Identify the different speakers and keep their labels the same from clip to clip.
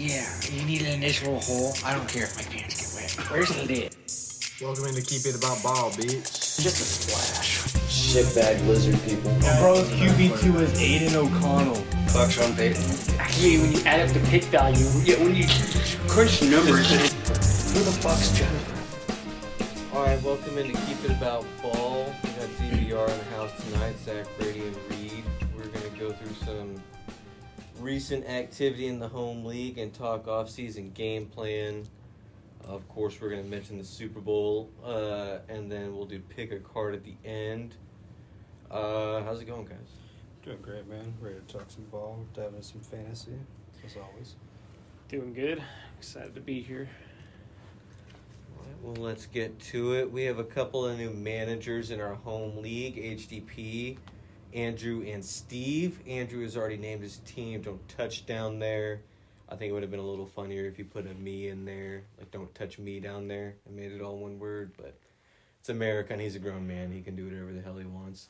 Speaker 1: Yeah, you need an initial hole. I don't care if my pants get wet. Where's the lid?
Speaker 2: Welcome in to Keep It About Ball, bitch.
Speaker 1: Just a splash.
Speaker 3: Shitbag lizard people.
Speaker 4: Bro's QB2 is Aiden O'Connell.
Speaker 3: Fuck Sean Payton.
Speaker 5: Actually, when you add up the pick value, when you crunch the numbers,
Speaker 1: Who the fuck's Jennifer?
Speaker 3: Alright, welcome in to Keep It About Ball. We got ZBR in the house tonight, Zach, Brady, and Reed. We're going to go through some recent activity in the home league and talk off-season game plan. Of course, we're going to mention the Super Bowl, and then we'll do pick a card at the end. How's it going, guys?
Speaker 2: Doing great, man. Ready to talk some ball, dive into some fantasy, as always.
Speaker 5: doing good. Excited to be here.
Speaker 3: Well, let's get to it. We have a couple of new managers in our home league, HDP, Andrew and Steve. Andrew has already named his team Don't Touch down there. I think it would have been a little funnier if you put a me in there, like Don't Touch Me down there, and made it all one word, but it's America and he's a grown man. He can do whatever the hell he wants.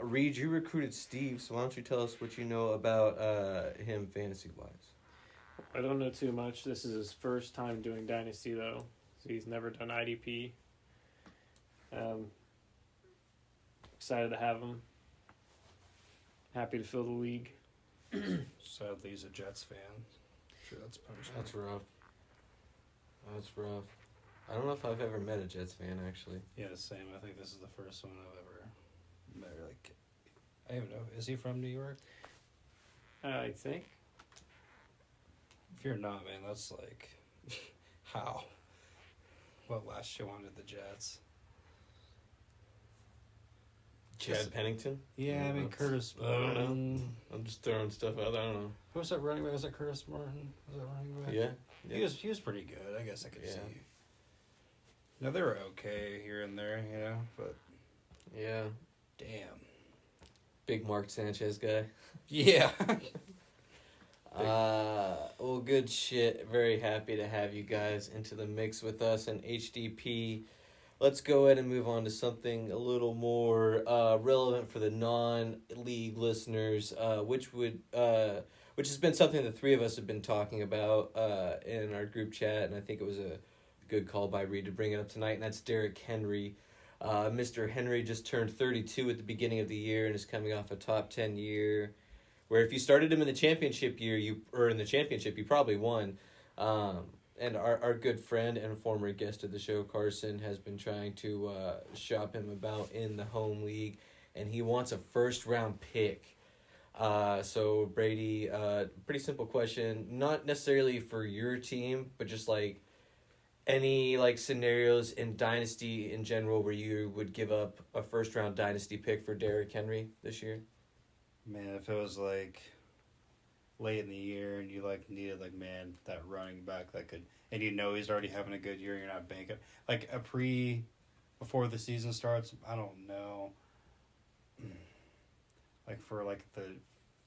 Speaker 3: Reed, you recruited Steve, so why don't you tell us what you know about him fantasy-wise?
Speaker 5: I don't know too much. This is his first time doing Dynasty, though, so he's never done IDP. Excited to have him. Happy to fill the league.
Speaker 2: Sadly, he's a Jets fan. Sure, that's punishment.
Speaker 3: That's rough. That's rough. I don't know if I've ever met a Jets fan, actually.
Speaker 2: Yeah, same. I think this is the first one I've ever met. Like, I don't even know. Is he from New York?
Speaker 5: I think.
Speaker 2: If you're not, man, that's like, how? What latched you onto the Jets?
Speaker 3: Chad Pennington?
Speaker 2: Yeah, I mean, Curtis
Speaker 3: I don't know.
Speaker 2: Martin.
Speaker 3: I'm just throwing stuff out there. I don't know.
Speaker 2: Who was that running back? Was that Curtis Martin? Was that running back?
Speaker 3: Yeah.
Speaker 2: He was pretty good. I guess I could
Speaker 3: Yeah.
Speaker 2: see. No, they were okay here and there, you know, but
Speaker 3: Yeah.
Speaker 2: damn.
Speaker 3: Big Mark Sanchez guy.
Speaker 2: Yeah.
Speaker 3: Well, good shit. Very happy to have you guys into the mix with us and HDP. Let's go ahead and move on to something a little more relevant for the non-league listeners, which has been something the three of us have been talking about in our group chat, and I think it was a good call by Reed to bring it up tonight, and that's Derrick Henry. Mr. Henry just turned 32 at the beginning of the year and is coming off a top 10 year, where if you started him in the championship year, you probably won. And our good friend and former guest of the show, Carson, has been trying to shop him about in the home league, and he wants a first-round pick. So, Brady, pretty simple question. Not necessarily for your team, but just, like, any, like, scenarios in Dynasty in general where you would give up a first-round Dynasty pick for Derrick Henry this year?
Speaker 2: Man, if it was like late in the year and you like needed like that running back that could, and you know he's already having a good year, you're not banking like before the season starts. I don't know. Like for like the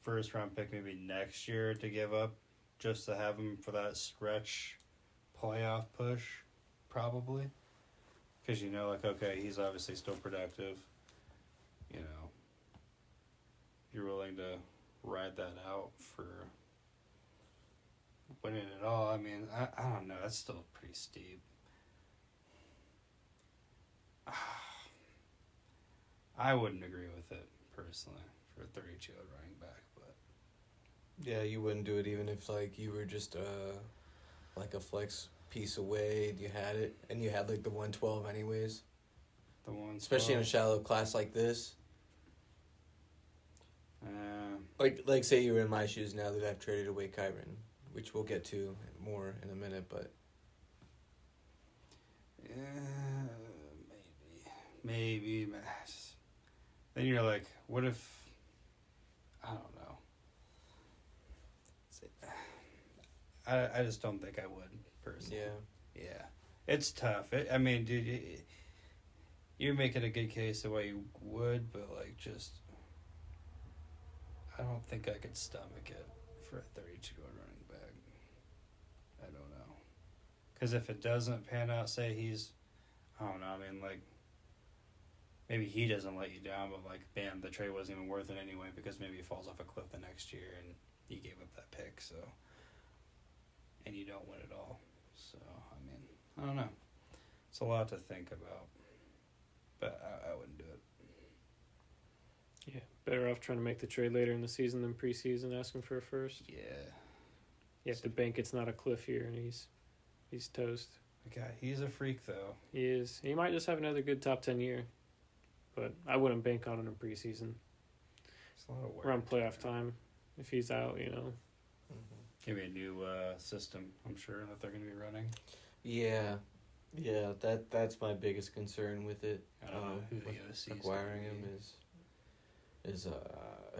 Speaker 2: first round pick maybe next year to give up just to have him for that stretch playoff push, probably, because you know like okay he's obviously still productive, you know. You're willing to ride that out for winning it all. I mean, I don't know. That's still pretty steep. I wouldn't agree with it, personally, for a 32-year-old running back. But
Speaker 3: Yeah, you wouldn't do it even if, like, you were just, like, a flex piece away and you had it, and you had, like, the 112 anyways.
Speaker 2: the one,
Speaker 3: Especially in a shallow class like this. Like say you were in my shoes now that I've traded away Kyron, which we'll get to more in a minute, but
Speaker 2: maybe. Then you're like, what if? I don't know. I just don't think I would personally. Yeah, it's tough. I mean, dude, you're making a good case of why you would, but like just. I don't think I could stomach it for a 32-year-old running back. I don't know. Because if it doesn't pan out, say he's, I don't know, I mean, like, maybe he doesn't let you down, but, like, bam, the trade wasn't even worth it anyway because maybe he falls off a cliff the next year and you gave up that pick. So, and you don't win it all. So, I mean, I don't know. It's a lot to think about, but I wouldn't do it.
Speaker 5: Yeah, better off trying to make the trade later in the season than preseason asking for a first.
Speaker 2: Yeah.
Speaker 5: You have to bank it's not a cliff here, and he's toast.
Speaker 2: The guy, he's a freak, though.
Speaker 5: He is. He might just have another good top 10 year, but I wouldn't bank on it in preseason.
Speaker 2: It's a lot of work.
Speaker 5: Around playoff time, if he's out,
Speaker 2: Maybe a new system, I'm sure, that they're going to be running.
Speaker 3: Yeah, that's my biggest concern with it.
Speaker 2: I don't know who the OC is
Speaker 3: acquiring him is who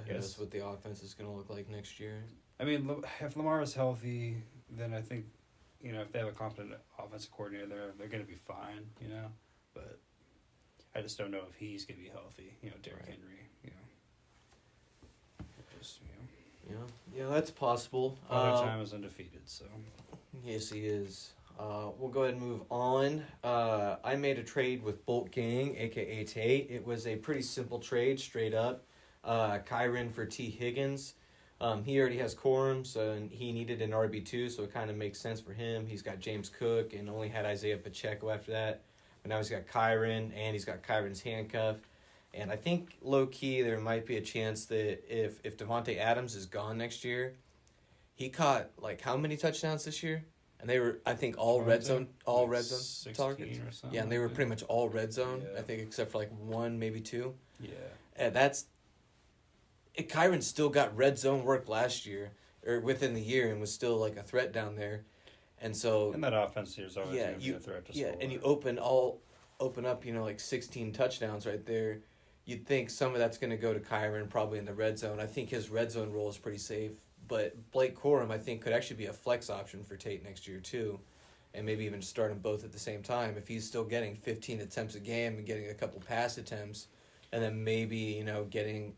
Speaker 2: Yes.
Speaker 3: knows what the offense is going to look like next year.
Speaker 2: I mean, if Lamar is healthy, then I think, if they have a competent offensive coordinator, they're going to be fine, But I just don't know if he's going to be healthy, Derrick
Speaker 3: Right.
Speaker 2: Henry, Just,
Speaker 3: Yeah, that's possible.
Speaker 2: Father Time is undefeated, so.
Speaker 3: Yes, he is. We'll go ahead and move on. I made a trade with Bolt Gang, aka Tate. It was a pretty simple trade, straight up. Kyron for T. Higgins. He already has Corum, so and he needed an RB2, so it kind of makes sense for him. He's got James Cook and only had Isaiah Pacheco after that. But now he's got Kyron, and he's got Kyron's handcuff. And I think, low-key, there might be a chance that if Devontae Adams is gone next year, he caught, how many touchdowns this year? And they were, I think, all red zone targets.
Speaker 2: Or something.
Speaker 3: Yeah, and they were pretty much all red zone, I think, except for, one, maybe two.
Speaker 2: Yeah.
Speaker 3: And Kyron still got red zone work last year, or within the year, and was still, a threat down there. And so...
Speaker 2: And that offense here is always going to be a threat to score.
Speaker 3: Yeah, and you open up, 16 touchdowns right there. You'd think some of that's going to go to Kyron probably in the red zone. I think his red zone role is pretty safe. But Blake Corum, I think, could actually be a flex option for Tate next year, too. And maybe even start them both at the same time. If he's still getting 15 attempts a game and getting a couple pass attempts, and then maybe, getting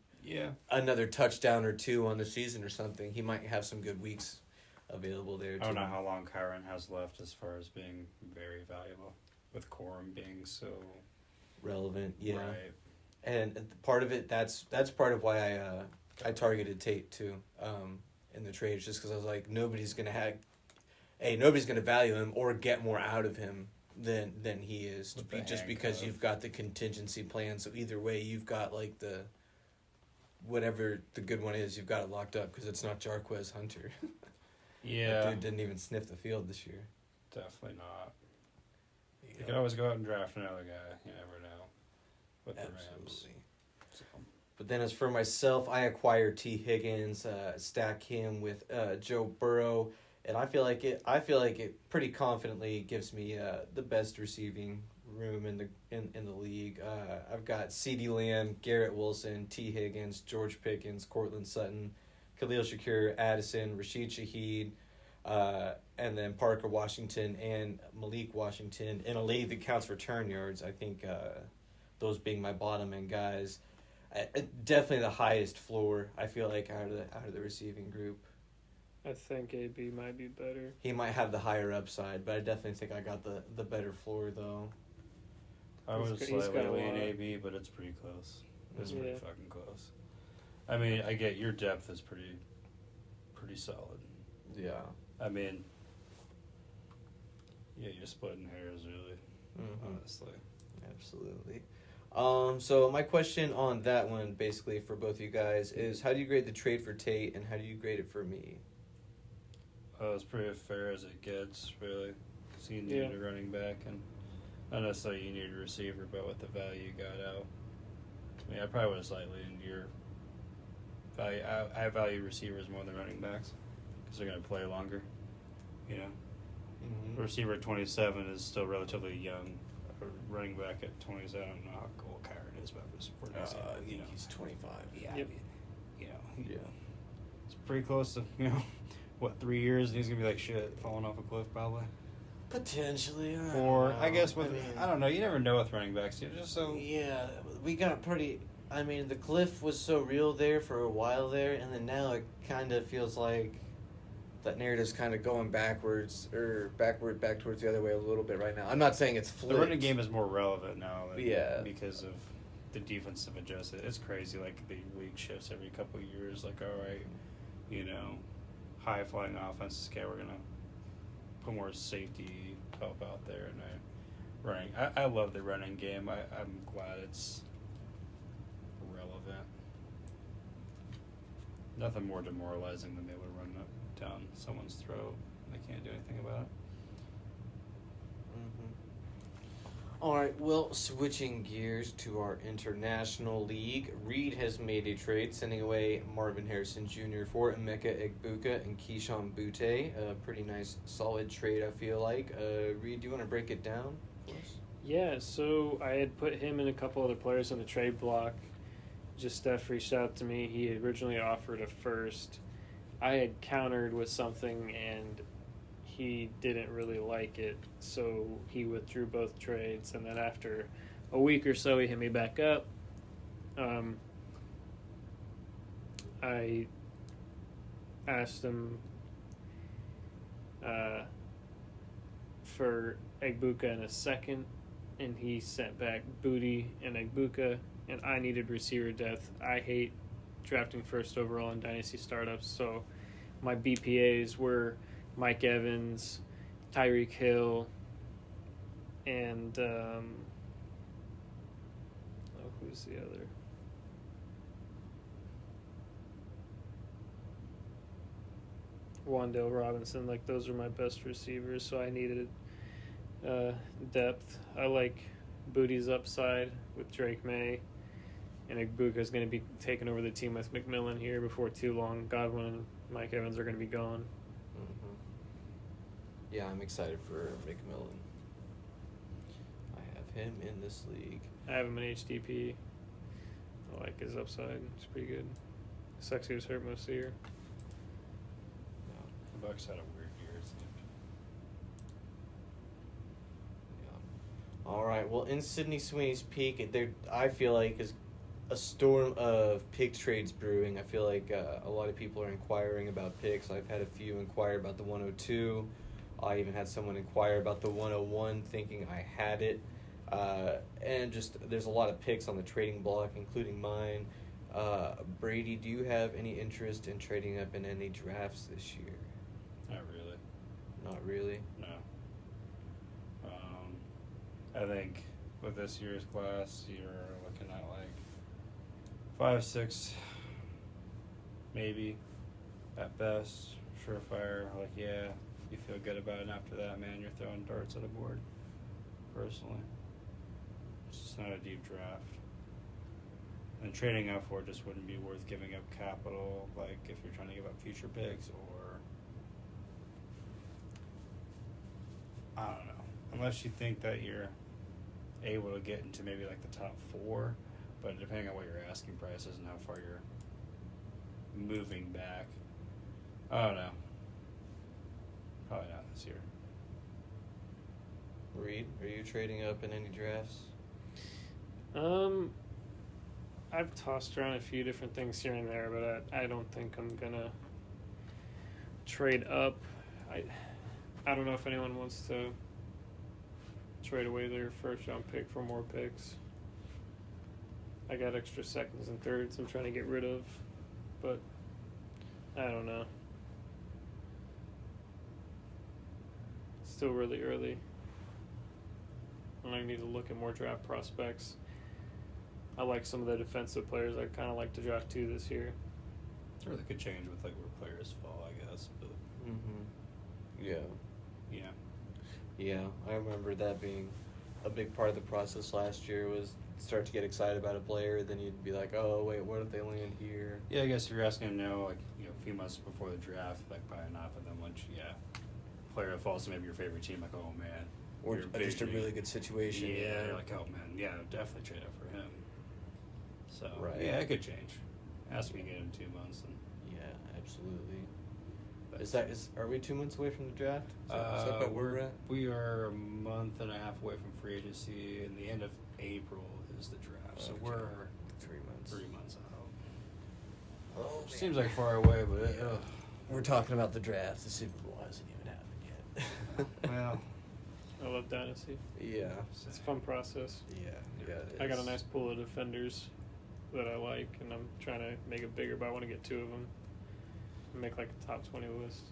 Speaker 3: another touchdown or two on the season or something, he might have some good weeks available there, too.
Speaker 2: I don't know how long Kyron has left as far as being very valuable, with Corum being so...
Speaker 3: relevant, yeah.
Speaker 2: Right.
Speaker 3: And part of it, that's part of why I targeted Tate too, in the trades, just because I was like, nobody's gonna value him or get more out of him than he is, just because you've got the contingency plan. So either way, you've got the whatever the good one is, you've got it locked up because it's not Jarquez Hunter.
Speaker 2: Yeah,
Speaker 3: that dude didn't even sniff the field this year.
Speaker 2: Definitely not. You could always go out and draft another guy. You never know. With the Rams. So.
Speaker 3: But then as for myself, I acquired T. Higgins, stack him with Joe Burrow, and I feel like it pretty confidently gives me the best receiving room in the league. I've got CeeDee Lamb, Garrett Wilson, T. Higgins, George Pickens, Cortland Sutton, Khalil Shakir, Addison, Rashid Shaheed, and then Parker Washington and Malik Washington in a league that counts return yards. I think those being my bottom end guys, definitely the highest floor. I feel like out of the receiving group.
Speaker 5: I think AB might be better.
Speaker 3: He might have the higher upside, but I definitely think I got the better floor though.
Speaker 2: I was
Speaker 5: He's
Speaker 2: slightly
Speaker 5: got a
Speaker 2: lean
Speaker 5: lot.
Speaker 2: AB, but it's pretty close. It's pretty
Speaker 5: Yeah.
Speaker 2: fucking close. I mean, I get your depth is pretty solid.
Speaker 3: Yeah.
Speaker 2: I mean, yeah, you're splitting hairs, really.
Speaker 3: Mm-hmm.
Speaker 2: Honestly.
Speaker 3: Absolutely. So my question on that one, basically for both of you guys, is how do you grade the trade for Tate, and how do you grade it for me?
Speaker 2: It's pretty fair as it gets, really. Because you needed a running back, and not necessarily you needed a receiver, but with the value you got out. I mean, I probably would have slightly into your value. I value receivers more than running backs because they're going to play longer.
Speaker 3: Mm-hmm.
Speaker 2: A receiver at 27 is still relatively young. A running back at 27, I don't know how old Kyron is, but it was for an example,
Speaker 3: I think he's 25.
Speaker 2: Yeah,
Speaker 5: Yep.
Speaker 2: It's pretty close to 3 years, and he's gonna be like shit, falling off a cliff probably.
Speaker 3: Potentially.
Speaker 2: Or I guess I don't know. You never know with running backs. You're just so
Speaker 3: Yeah, we got pretty. I mean, the cliff was so real there for a while there, and then now it kind of feels like that narrative's kind of going backwards or back towards the other way a little bit right now. I'm not saying it's flipped.
Speaker 2: The running game is more relevant now.
Speaker 3: Because
Speaker 2: of the defensive adjustment. It's crazy. Like the league shifts every couple of years. Like, all right, high flying offenses. Okay, we're gonna put more safety help out there, and running. I love the running game. I'm glad it's relevant. Nothing more demoralizing than being able to run up down someone's throat and they can't do anything about it.
Speaker 3: All right, well, switching gears to our international league, Reed has made a trade, sending away Marvin Harrison Jr. for Emeka Egbuka and Keyshawn Butte. A pretty nice, solid trade, I feel like. Reed, do you want to break it down for us?
Speaker 5: Yeah, so I had put him and a couple other players on the trade block. Just Steph reached out to me. He had originally offered a first. I had countered with something, and he didn't really like it, so he withdrew both trades. And then after a week or so, he hit me back up. I asked him for Egbuka in a second, and he sent back Booty and Egbuka, and I needed receiver depth. I hate drafting first overall in dynasty startups, so my BPAs were Mike Evans, Tyreek Hill, and who's the other? Wan'Dale Robinson. Like, those are my best receivers, so I needed depth. I like Booty's upside with Drake May, and Egbuka's going to be taking over the team with McMillan here before too long. Godwin and Mike Evans are going to be gone.
Speaker 3: Yeah, I'm excited for McMillan. I have him in this league.
Speaker 5: I have him in HDP. I like his upside. It's pretty good. Sucks he was hurt most of the year.
Speaker 2: The Bucks had a weird year, it seemed.
Speaker 3: Yeah. All right. Well, in Sydney Sweeney's peak, there I feel like is a storm of pick trades brewing. I feel like a lot of people are inquiring about picks. I've had a few inquire about the 102. I even had someone inquire about the 101, thinking I had it. And just there's a lot of picks on the trading block, including mine. Brady, do you have any interest in trading up in any drafts this year?
Speaker 2: Not really.
Speaker 3: Not really?
Speaker 2: No. I think with this year's class, you're looking at like 5, 6, maybe at best. Surefire, like, yeah, you feel good about it. And after that, man, you're throwing darts at a board. Personally, it's just not a deep draft. And trading up for it just wouldn't be worth giving up capital, like if you're trying to give up future picks, or I don't know. Unless you think that you're able to get into maybe like the top 4, but depending on what your asking price is and how far you're moving back, I don't know. Probably not this year.
Speaker 3: Reed, are you trading up in any drafts?
Speaker 5: I've tossed around a few different things here and there, but I don't think I'm gonna trade up. I don't know if anyone wants to trade away their first round pick for more picks. I got extra seconds and thirds I'm trying to get rid of, but I don't know. It's still really early. I need to look at more draft prospects. I like some of the defensive players. I kind of like to draft 2 this year.
Speaker 2: Or they could change with like where players fall, I guess. But
Speaker 3: Yeah.
Speaker 2: yeah,
Speaker 3: Yeah, I remember that being a big part of the process last year was start to get excited about a player, then you'd be like, oh, wait, what if they land here?
Speaker 2: yeah. I guess if you're asking him now, like a few months before the draft, like probably not. But then once, player that falls to maybe your favorite team, like, oh man,
Speaker 3: Or
Speaker 2: you're
Speaker 3: just a
Speaker 2: big,
Speaker 3: really good situation.
Speaker 2: Yeah, you're like, oh man, yeah, definitely trade up for him. So
Speaker 3: Right.
Speaker 2: yeah, it could change. Ask me again in 2 months, and
Speaker 3: Yeah, absolutely.
Speaker 2: but
Speaker 3: Are we 2 months away from the draft? Is that about where we're at?
Speaker 2: we are a month and a half away from free agency, and the end of April is the draft. So
Speaker 3: Okay.
Speaker 2: we're
Speaker 3: 3 months.
Speaker 2: 3 months out.
Speaker 3: Oh,
Speaker 2: Seems like far away, but
Speaker 3: Yeah. We're talking about the draft. The Super Bowl hasn't even happened yet.
Speaker 2: well,
Speaker 5: I love Dynasty.
Speaker 3: Yeah.
Speaker 5: It's a fun process.
Speaker 3: Yeah. It
Speaker 5: I got a
Speaker 3: is.
Speaker 5: nice pool of defenders that I like, and I'm trying to make it bigger, but I want to get 2 of them and make like a top 20 list.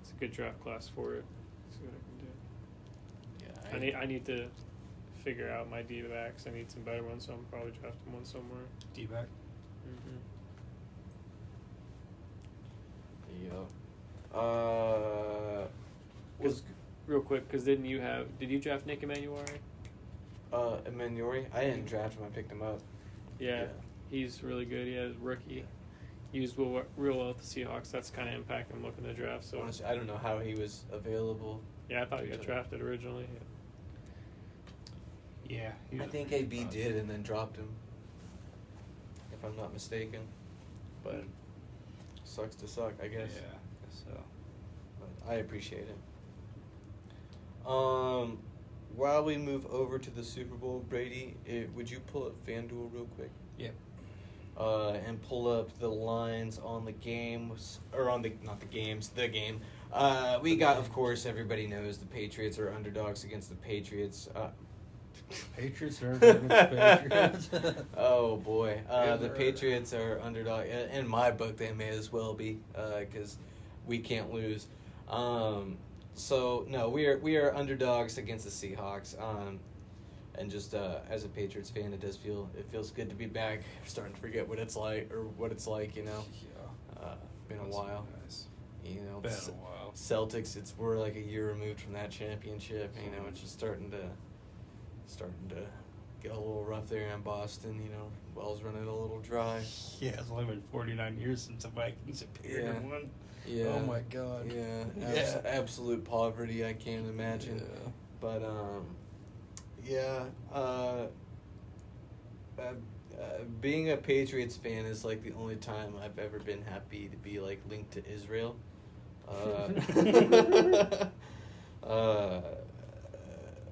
Speaker 5: It's a good draft class for it. See what I can do.
Speaker 3: Yeah,
Speaker 5: I need to figure out my D-backs. I need some better ones, so I'm probably drafting one somewhere.
Speaker 2: D-back.
Speaker 5: Mm-hmm.
Speaker 3: Yeah. Was
Speaker 5: Real quick, because did you draft Nick Emanuari?
Speaker 3: Emanuari? I didn't draft him. I picked him up.
Speaker 5: Yeah, he's really good. He has rookie. Used real well at the Seahawks. That's kind of impact I'm looking to draft. So
Speaker 3: Honestly, I don't know how he was available.
Speaker 5: yeah, I thought he got drafted originally.
Speaker 2: Yeah.
Speaker 3: I think AB did and then dropped him, if I'm not mistaken. But sucks to suck, I guess.
Speaker 2: Yeah, I guess so.
Speaker 3: But I appreciate it. While we move over to the Super Bowl, Brady, would you pull up FanDuel real quick?
Speaker 2: Yep.
Speaker 3: And pull up the lines on the games, or on the game. We got, of course, everybody knows the Patriots are underdogs against the Patriots.
Speaker 2: Patriots are against Patriots.
Speaker 3: Oh boy, the Patriots are underdog. In my book, they may as well be, because we can't lose. So no, we are underdogs against the Seahawks. And just as a Patriots fan, it feels good to be back. Starting to forget what it's like, you know.
Speaker 2: Yeah.
Speaker 3: Been a while.
Speaker 2: Nice.
Speaker 3: You know,
Speaker 2: Been a while.
Speaker 3: Celtics. We're like a year removed from that championship. You know, it's just starting to get a little rough there in Boston. You know, Wells running a little dry.
Speaker 2: Yeah, it's only been 49 years since the Vikings appeared in one.
Speaker 3: Yeah.
Speaker 2: Oh my God.
Speaker 3: Yeah. Absolute poverty. I can't imagine.
Speaker 2: Yeah.
Speaker 3: But yeah. Being a Patriots fan is like the only time I've ever been happy to be like linked to Israel.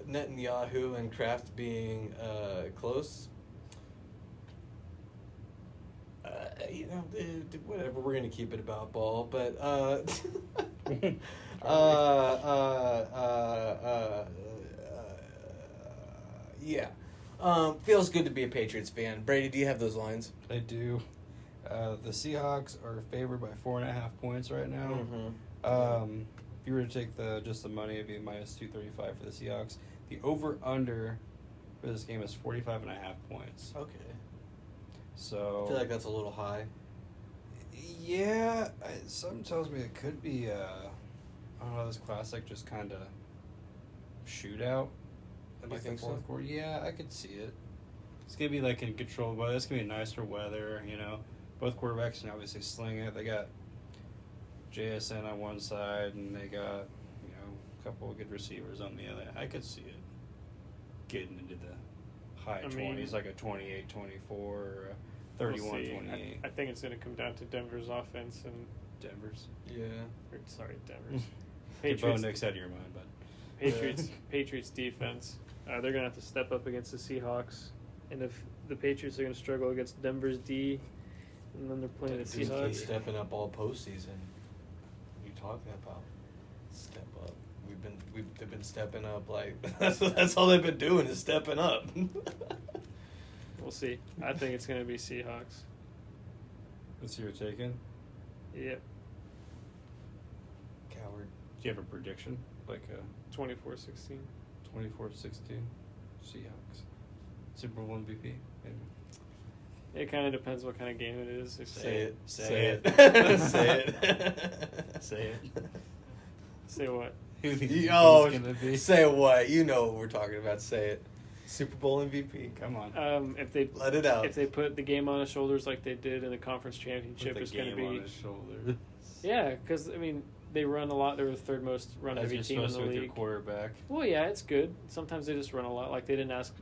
Speaker 3: Netanyahu and Kraft being close. You know, whatever. We're gonna keep it about ball, but yeah. Feels good to be a Patriots fan. Brady, do you have those lines?
Speaker 2: I do. The Seahawks are favored by 4.5 points right now.
Speaker 3: Mm-hmm.
Speaker 2: If you were to take just the money, it'd be minus 235 for the Seahawks. The over/under for this game is 45.5 points.
Speaker 3: Okay.
Speaker 2: So
Speaker 3: I feel like that's a little high.
Speaker 2: yeah, something tells me it could be I don't know, this classic just kind of shootout in
Speaker 3: You
Speaker 2: like the
Speaker 3: think so?
Speaker 2: fourth quarter. Yeah, I could see it. It's gonna be like in controlled weather. It's gonna be nicer weather. You know, both quarterbacks can obviously sling it. They got JSN on one side, and they got a couple of good receivers on the other. I could see it getting into the high 20s, like a 28-24 or a 31-28.
Speaker 5: I think it's going to come down to Denver's offense and
Speaker 2: Denver's.
Speaker 3: Yeah.
Speaker 5: Denver's.
Speaker 2: Get Bo Nix out of your mind, but
Speaker 5: Patriots defense. They're going to have to step up against the Seahawks. And if the Patriots are going to struggle against Denver's D, and then they're playing the Seahawks.
Speaker 3: Stepping up all postseason. What are you talking about? Step up. They've been stepping up like that's all they've been doing is stepping up.
Speaker 5: We'll see. I think it's going to be Seahawks.
Speaker 2: that's who you're taking.
Speaker 5: Yep.
Speaker 3: Coward.
Speaker 2: Do you have a prediction? Like a
Speaker 5: 24-16.
Speaker 2: 24-16 Seahawks. Super Bowl MVP, maybe.
Speaker 5: It kind of depends what kind of game it is.
Speaker 3: Say it.
Speaker 2: Say it.
Speaker 3: Say it.
Speaker 2: Say it.
Speaker 5: Say what?
Speaker 2: Who do you think
Speaker 3: Oh,
Speaker 2: it's gonna be?
Speaker 3: say what? You know what we're talking about. Say it. Super Bowl MVP.
Speaker 2: Come on.
Speaker 5: If they
Speaker 3: Let it out.
Speaker 5: If they put the game on his shoulders like they did in the conference championship,
Speaker 2: Put
Speaker 5: it's
Speaker 2: the
Speaker 5: going to
Speaker 2: game
Speaker 5: be
Speaker 2: on his shoulder.
Speaker 5: yeah. Because I mean, they run a lot. They're the third most run
Speaker 2: As
Speaker 5: heavy
Speaker 2: you're
Speaker 5: team in
Speaker 2: supposed
Speaker 5: the
Speaker 2: to with your
Speaker 5: league.
Speaker 2: quarterback.
Speaker 5: Well, yeah, it's good. Sometimes they just run a lot. Like they didn't ask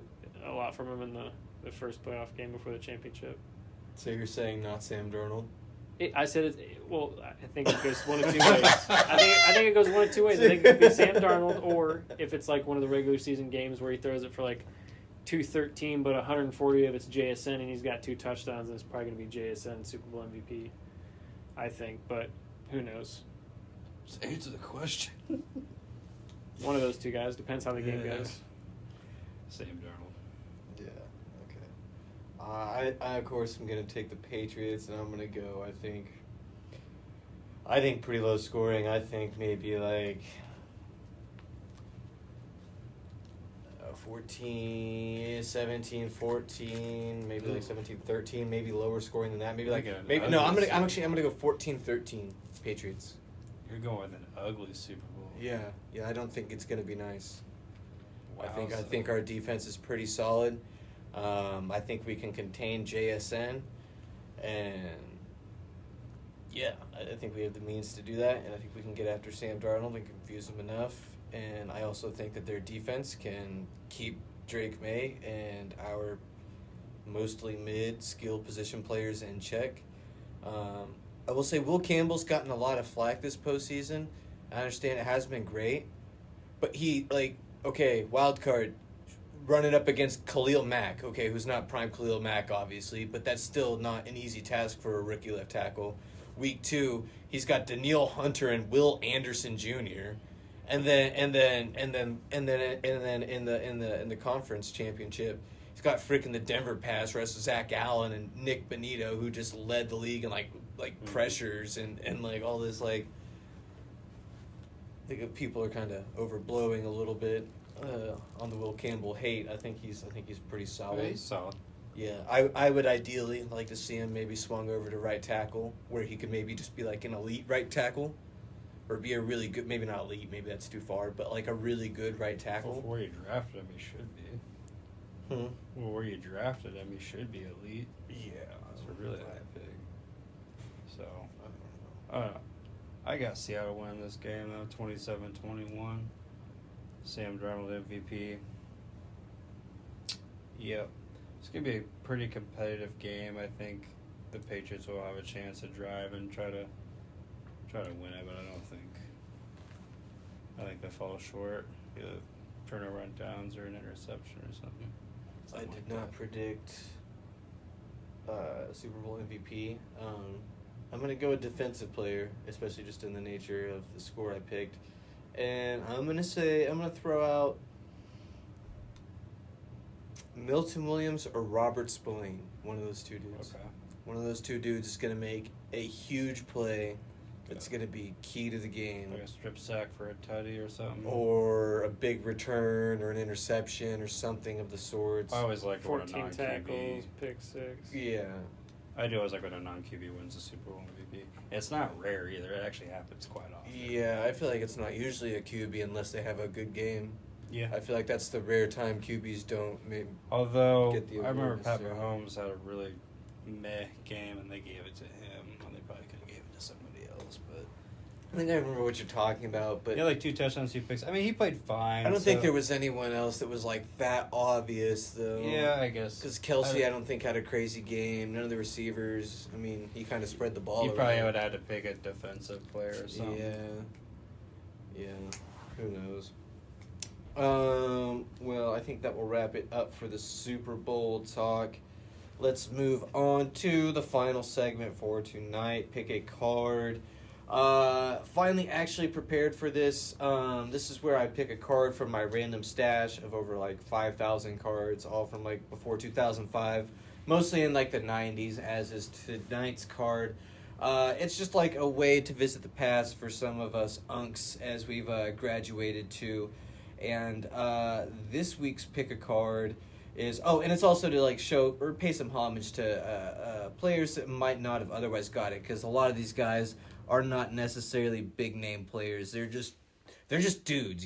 Speaker 5: a lot from him in the first playoff game before the championship.
Speaker 3: So you're saying not Sam Darnold?
Speaker 5: I said it. Well, I think it goes one of two ways. I think it goes one of two ways. I think it could be Sam Darnold, or if it's like one of the regular season games where he throws it for like 213, but 140 of it's JSN, and he's got 2 touchdowns, and it's probably going to be JSN Super Bowl MVP. I think, but who knows?
Speaker 2: Just answer the question.
Speaker 5: One of those two guys. Depends how the game
Speaker 2: Yeah.
Speaker 5: goes.
Speaker 2: Sam Darnold.
Speaker 3: Yeah. Okay. I of course am gonna take the Patriots, and I'm gonna go. I think I think pretty low scoring. I think maybe like 14, 17, 14, maybe like 17, 13, maybe lower scoring than that. Maybe like maybe no. I'm gonna go 14, 13 Patriots.
Speaker 2: You're going with an ugly Super Bowl.
Speaker 3: Yeah. I don't think it's gonna be nice.
Speaker 2: Wow,
Speaker 3: I think our defense is pretty solid. I think we can contain JSN, and yeah, I think we have the means to do that, and I think we can get after Sam Darnold and confuse him enough. And I also think that their defense can keep Drake May and our mostly mid-skill position players in check. I will say Will Campbell's gotten a lot of flack this postseason. I understand it has been great, but he, wild card, running up against Khalil Mack, who's not prime Khalil Mack, obviously, but that's still not an easy task for a rookie left tackle. Week 2, he's got Danielle Hunter and Will Anderson Jr. And then in the conference championship, he's got freaking the Denver pass rush, Zach Allen and Nick Bonito, who just led the league in pressures and like all this like. I think people are kind of overblowing a little bit on the Will Campbell hate. I think he's pretty solid.
Speaker 2: Yeah, he's solid.
Speaker 3: Yeah, I would ideally like to see him maybe swung over to right tackle, where he could maybe just be like an elite right tackle, or be a really good, maybe not elite, maybe that's too far, but like a really good right tackle.
Speaker 2: Before you drafted him, he should be. Well, where you drafted him, he should be elite.
Speaker 3: Yeah,
Speaker 2: That's a really high pick. So, I don't know. I got Seattle winning this game, though, 27-21. Sam Darnold MVP. Yep. It's going to be a pretty competitive game. I think the Patriots will have a chance to drive and try to win it, but I think they fall short. Either turnover on downs or an interception or something.
Speaker 3: I did not predict Super Bowl MVP. I'm going to go a defensive player, especially just in the nature of the score I picked. And I'm going to throw out Milton Williams or Robert Spillane, one of those two dudes.
Speaker 2: Okay.
Speaker 3: One of those two dudes is going to make a huge play that's going to be key to the game.
Speaker 2: Like a strip sack for a tutty or something.
Speaker 3: Or a big return or an interception or something of the sorts.
Speaker 2: I always like it when a
Speaker 5: 14
Speaker 2: non-QB.
Speaker 5: tackles, pick 6.
Speaker 3: Yeah.
Speaker 2: I do always like when a non-QB wins the Super Bowl MVP. It's not rare either. It actually happens quite often.
Speaker 3: Yeah, I feel like it's not usually a QB unless they have a good game.
Speaker 2: Yeah.
Speaker 3: I feel like that's the rare time QBs don't maybe.
Speaker 2: Although,
Speaker 3: get the
Speaker 2: I remember
Speaker 3: awareness
Speaker 2: Pat
Speaker 3: there.
Speaker 2: Mahomes had a really meh game and they gave it to him when they probably could have gave it to somebody else. But
Speaker 3: I think I remember what you're talking about, but
Speaker 2: yeah, like 2 touchdowns, 2 picks. I mean, he played fine.
Speaker 3: I don't think there was anyone else that was like that obvious though.
Speaker 2: Yeah, I guess.
Speaker 3: Because Kelsey, I don't think had a crazy game. None of the receivers. I mean, he kind of spread the ball.
Speaker 2: You probably
Speaker 3: around.
Speaker 2: would have had to pick a defensive player or something.
Speaker 3: Yeah. Who knows? Well, I think that will wrap it up for the Super Bowl talk. Let's move on to the final segment for tonight. Pick a card. Finally actually prepared for this. This is where I pick a card from my random stash of over like 5,000 cards, all from like before 2005. Mostly in like the 90s, as is tonight's card. It's just like a way to visit the past for some of us unks as we've graduated to. And this week's pick a card is and it's also to like show or pay some homage to players that might not have otherwise got it, because a lot of these guys are not necessarily big name players. They're just dudes,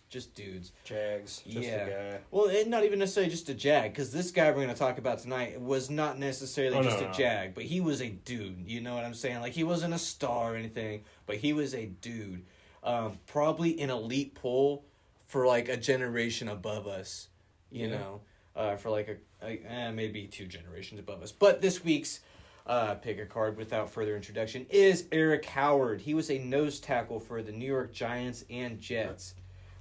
Speaker 3: just dudes.
Speaker 2: Jags, just a guy.
Speaker 3: Well, and not even necessarily just a Jag, because this guy we're going to talk about tonight was not necessarily a Jag, but he was a dude. You know what I'm saying? Like, he wasn't a star or anything, but he was a dude. Probably an elite pull for like a generation above us, you know, for like maybe 2 generations above us. But this week's pick a card, without further introduction, is Eric Howard. He was a nose tackle for the New York Giants and Jets.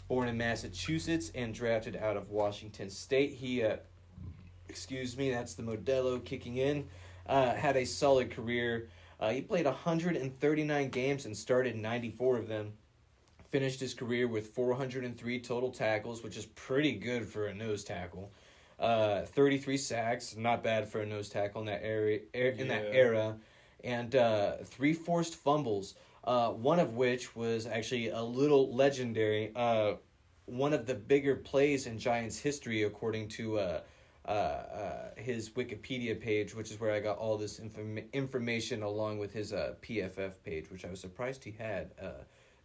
Speaker 3: Born in Massachusetts and drafted out of Washington State. He, that's the Modelo kicking in. Had a solid career. He played 139 games and started 94 of them. Finished his career with 403 total tackles, which is pretty good for a nose tackle. 33 sacks, not bad for a nose tackle in that era, and 3 forced fumbles. One of which was actually a little legendary. One of the bigger plays in Giants history, according to his Wikipedia page, which is where I got all this information along with his PFF page, which I was surprised he had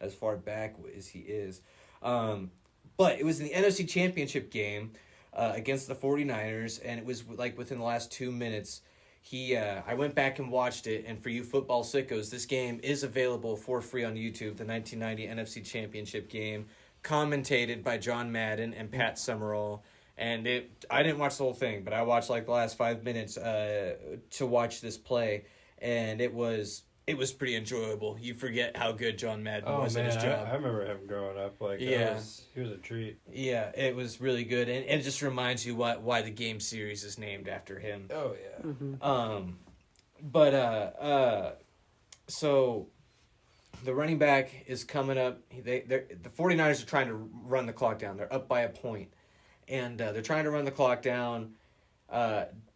Speaker 3: as far back as he is. But it was in the NFC Championship game against the 49ers, and it was like within the last 2 minutes. I went back and watched it, and for you football sickos, this game is available for free on YouTube, the 1990 NFC Championship game, commentated by John Madden and Pat Summerall. And I didn't watch the whole thing, but I watched like the last 5 minutes to watch this play, and it was pretty enjoyable. You forget how good John Madden was at his job.
Speaker 2: I remember him growing up. Like, he was a treat.
Speaker 3: Yeah, it was really good, and it just reminds you why the game series is named after him.
Speaker 2: Oh yeah.
Speaker 3: Mm-hmm. So the running back is coming up. The 49ers are trying to run the clock down. They're up by a point. And they're trying to run the clock down.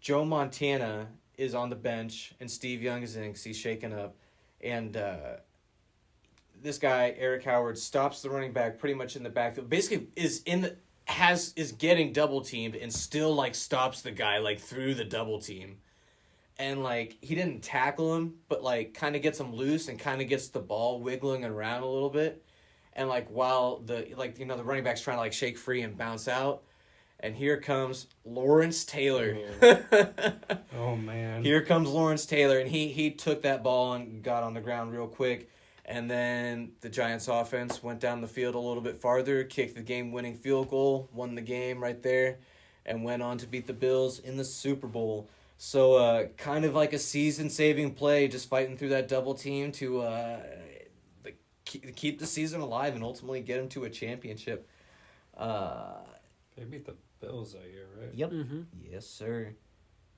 Speaker 3: Joe Montana is on the bench, and Steve Young is in because he's shaken up. And this guy, Eric Howard, stops the running back pretty much in the backfield. Basically, is getting double teamed and still like stops the guy like through the double team. And like he didn't tackle him, but like kind of gets him loose and kind of gets the ball wiggling around a little bit. And like while the running back's trying to like shake free and bounce out. And here comes Lawrence Taylor.
Speaker 2: Oh, man.
Speaker 3: Here comes Lawrence Taylor, and he took that ball and got on the ground real quick. And then the Giants offense went down the field a little bit farther, kicked the game-winning field goal, won the game right there, and went on to beat the Bills in the Super Bowl. So kind of like a season-saving play, just fighting through that double team to keep the season alive and ultimately get them to a championship.
Speaker 2: They beat the Bills that year, right?
Speaker 3: Yep. Mm-hmm. Yes, sir.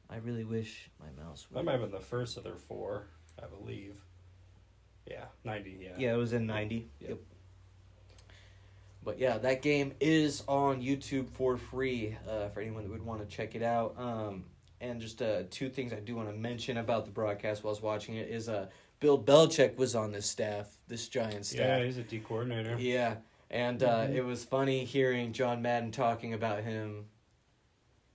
Speaker 3: I really wish my mouse would.
Speaker 2: That might have been the first of their 4, I believe. Yeah, 90, yeah.
Speaker 3: Yeah, it was in 90.
Speaker 2: Yep.
Speaker 3: But yeah, that game is on YouTube for free for anyone that would want to check it out. And just 2 things I do want to mention about the broadcast while I was watching it is Bill Belichick was on this Giants staff.
Speaker 2: Yeah, he's a D coordinator.
Speaker 3: Yeah. And it was funny hearing John Madden talking about him,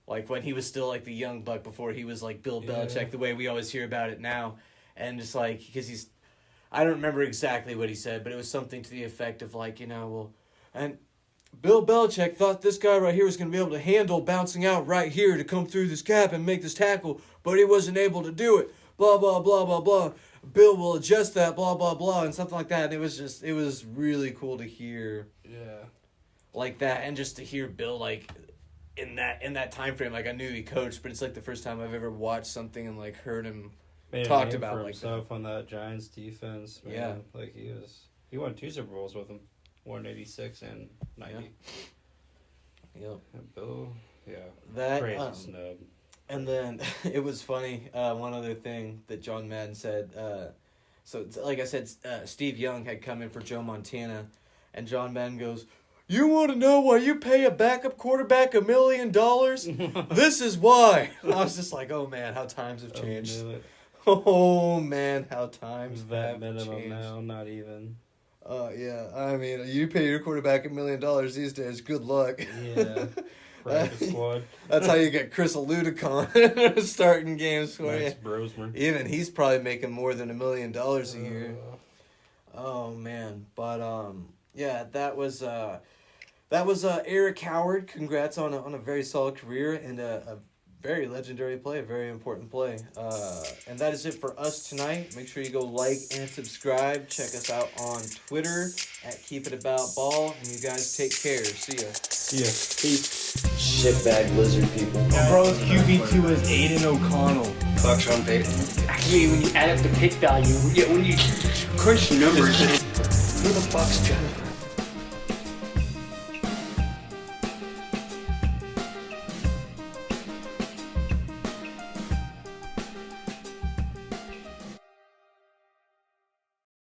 Speaker 3: like when he was still like the young buck before he was like Bill Belichick, the way we always hear about it now. And just like, because I don't remember exactly what he said, but it was something to the effect of like, and Bill Belichick thought this guy right here was going to be able to handle bouncing out right here to come through this gap and make this tackle, but he wasn't able to do it. Blah, blah, blah, blah, blah. Bill will adjust that, blah, blah, blah, and something like that. And it was really cool to hear.
Speaker 2: Yeah.
Speaker 3: Like that, and just to hear Bill, like, in that time frame, like, I knew he coached, but it's, like, the first time I've ever watched something and, like, heard him talked about,
Speaker 2: for
Speaker 3: like,
Speaker 2: himself on that Giants defense, man.
Speaker 3: Yeah.
Speaker 2: Like, he won 2 Super Bowls with them, 186 and 90.
Speaker 3: Yeah.
Speaker 2: And Bill, yeah.
Speaker 3: That,
Speaker 2: crazy snub.
Speaker 3: And then it was funny, one other thing that John Madden said. So, like I said, Steve Young had come in for Joe Montana, and John Madden goes, "You want to know why you pay a backup quarterback $1 million? This is why." And I was just like, oh, man, how times have changed. Oh, man, how times have
Speaker 2: that minimum
Speaker 3: changed.
Speaker 2: now, not even.
Speaker 3: Yeah, I mean, you pay your quarterback $1 million these days. Good luck.
Speaker 2: Yeah. Practice squad.
Speaker 3: That's how you get Chris Ludicon starting games for
Speaker 2: Max
Speaker 3: you.
Speaker 2: Brosmer.
Speaker 3: Even he's probably making more than $1 million a year. Oh man, but yeah, that was Eric Howard. Congrats on a very solid career and a very legendary play, a very important play. And that is it for us tonight. Make sure you go like and subscribe. Check us out on Twitter at Keep It About Ball. And you guys take care. See ya.
Speaker 2: Peace.
Speaker 3: Shitbag lizard people.
Speaker 4: Bro's QB2 is Aiden O'Connell.
Speaker 1: Bucks on Peyton.
Speaker 6: Actually, when you add up the pick value, when you crunch the numbers,
Speaker 1: Who the fuck's Jennifer?